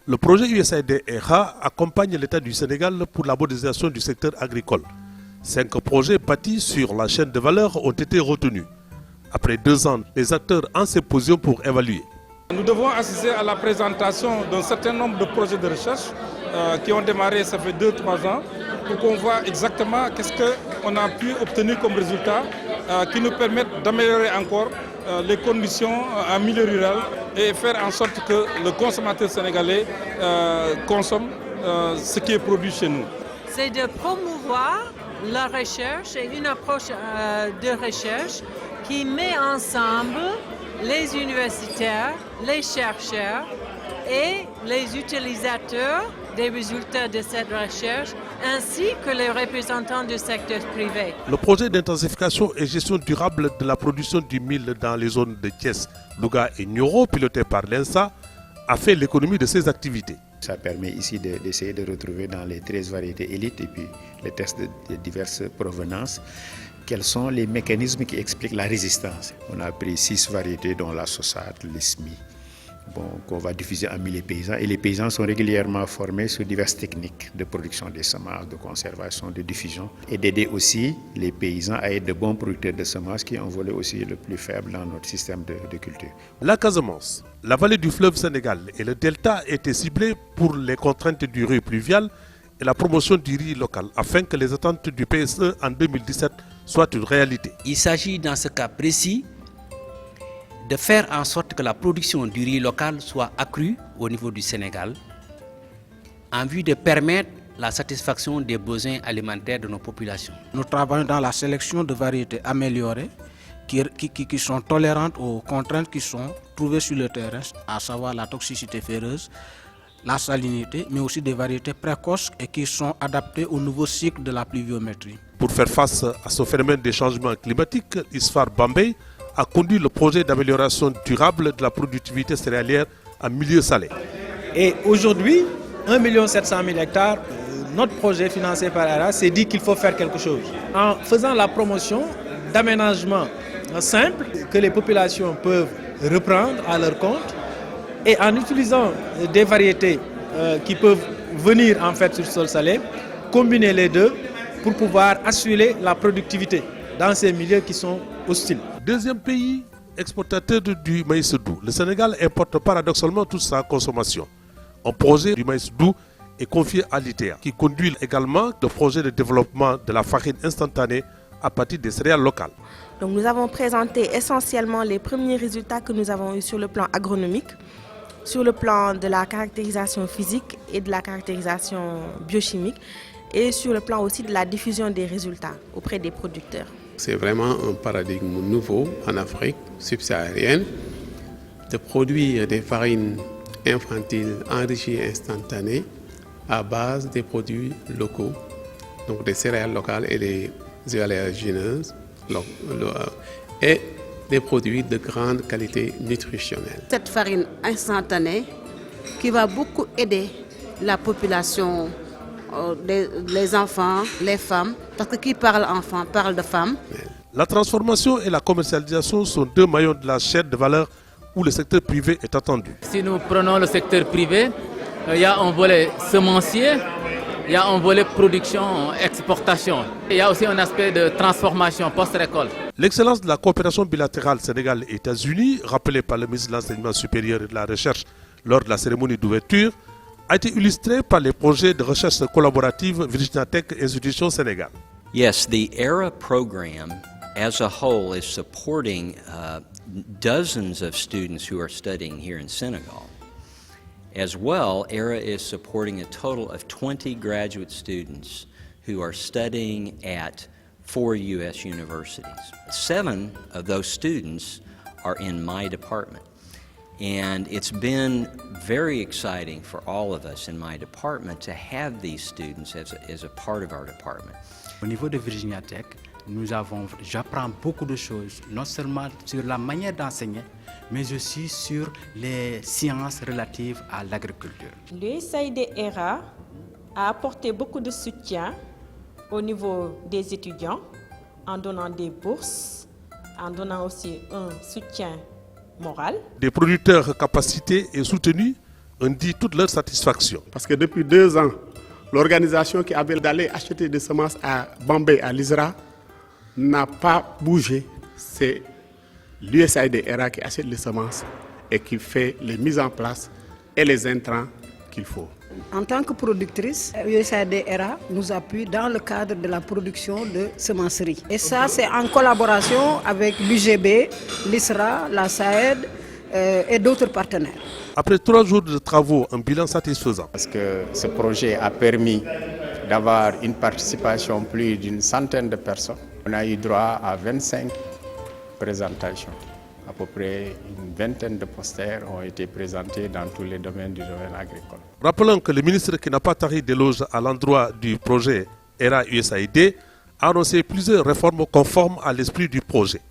Le projet USAID-ERA accompagne l'État du Sénégal pour la modernisation du secteur agricole. 5 projets bâtis sur la chaîne de valeur ont été retenus. Après 2 ans, les acteurs en symposium pour évaluer. Nous devons assister à la présentation d'un certain nombre de projets de recherche qui ont démarré, ça fait 2-3 ans, pour qu'on voit exactement qu'est-ce qu'on a pu obtenir comme résultat qui nous permettent d'améliorer encore les conditions en milieu rural et faire en sorte que le consommateur sénégalais consomme ce qui est produit chez nous. C'est de promouvoir la recherche et une approche de recherche qui met ensemble les universitaires, les chercheurs et les utilisateurs des résultats de cette recherche, ainsi que les représentants du secteur privé. Le projet d'intensification et gestion durable de la production du mil dans les zones de Thiès, Louga et Nioro, piloté par l'INSA, a fait l'économie de ces activités. Ça permet ici d'essayer de retrouver dans les 13 variétés élites et puis les tests de diverses provenances, quels sont les mécanismes qui expliquent la résistance. On a pris 6 variétés dont la Sossate, l'Esmi, qu'on va diffuser à 1000 paysans. Et les paysans sont régulièrement formés sur diverses techniques de production des semences, de conservation, de diffusion, et d'aider aussi les paysans à être de bons producteurs de semences qui ont un volet aussi le plus faible dans notre système de culture. La Casamance, la vallée du fleuve Sénégal et le delta étaient ciblés pour les contraintes du riz pluvial et la promotion du riz local, afin que les attentes du PSE en 2017 soient une réalité. Il s'agit dans ce cas précis de faire en sorte que la production du riz local soit accrue au niveau du Sénégal en vue de permettre la satisfaction des besoins alimentaires de nos populations. Nous travaillons dans la sélection de variétés améliorées qui sont tolérantes aux contraintes qui sont trouvées sur le terrain, à savoir la toxicité ferreuse, la salinité, mais aussi des variétés précoces et qui sont adaptées au nouveau cycle de la pluviométrie. Pour faire face à ce phénomène des changements climatiques, ISFAR Bambey a conduit le projet d'amélioration durable de la productivité céréalière en milieu salé. Et aujourd'hui, 1 700 000 hectares, notre projet financé par ERA s'est dit qu'il faut faire quelque chose. En faisant la promotion d'aménagements simples que les populations peuvent reprendre à leur compte et en utilisant des variétés qui peuvent venir en fait sur le sol salé, combiner les deux pour pouvoir assurer la productivité dans ces milieux qui sont hostiles. Deuxième pays exportateur du maïs doux, le Sénégal importe paradoxalement toute sa consommation. Un projet du maïs doux est confié à l'ITEA, qui conduit également le projet de développement de la farine instantanée à partir des céréales locales. Donc nous avons présenté essentiellement les premiers résultats que nous avons eus sur le plan agronomique, sur le plan de la caractérisation physique et de la caractérisation biochimique, et sur le plan aussi de la diffusion des résultats auprès des producteurs. C'est vraiment un paradigme nouveau en Afrique subsaharienne de produire des farines infantiles enrichies instantanées à base des produits locaux, donc des céréales locales et des oléagineuses et des produits de grande qualité nutritionnelle. Cette farine instantanée qui va beaucoup aider la population, les enfants, les femmes, parce que qui parle enfant parle de femmes. La transformation et la commercialisation sont 2 maillons de la chaîne de valeur où le secteur privé est attendu. Si nous prenons le secteur privé, il y a un volet semencier, il y a un volet production, exportation. Il y a aussi un aspect de transformation post-récolte. L'excellence de la coopération bilatérale Sénégal-États-Unis, rappelée par le ministre de l'Enseignement supérieur et de la Recherche lors de la cérémonie d'ouverture, a été illustrée par les projets de recherche collaborative Virginia Tech et Institution Sénégal. Yes, the ERA program as a whole is supporting dozens of students who are studying here in Senegal. As well, ERA is supporting a total of 20 graduate students who are studying at 4 U.S. universities. 7 of those students are in my department. And it's been very exciting for all of us in my department to have these students as a part of our department. Au niveau de Virginia Tech, j'apprends beaucoup de choses, non seulement sur la manière d'enseigner, mais aussi sur les sciences relatives à l'agriculture. L'USAID-ERA a apporté beaucoup de soutien au niveau des étudiants en donnant des bourses, en donnant aussi un soutien moral. Des producteurs capacités et soutenus ont dit toute leur satisfaction. Parce que depuis 2 ans, l'organisation qui avait d'aller acheter des semences à Bambey, à l'ISRA, n'a pas bougé. C'est l'USAID ERA qui achète les semences et qui fait les mises en place et les intrants qu'il faut. En tant que productrice, USAID ERA nous appuie dans le cadre de la production de semenceries. Et ça, c'est en collaboration avec l'UGB, l'ISRA, la SAED et d'autres partenaires. Après 3 jours de travaux, un bilan satisfaisant. Parce que ce projet a permis d'avoir une participation plus d'une centaine de personnes. On a eu droit à 25 présentations. À peu près une vingtaine de posters ont été présentés dans tous les domaines du domaine agricole. Rappelons que le ministre qui n'a pas tari d'éloge à l'endroit du projet ERA USAID a annoncé plusieurs réformes conformes à l'esprit du projet.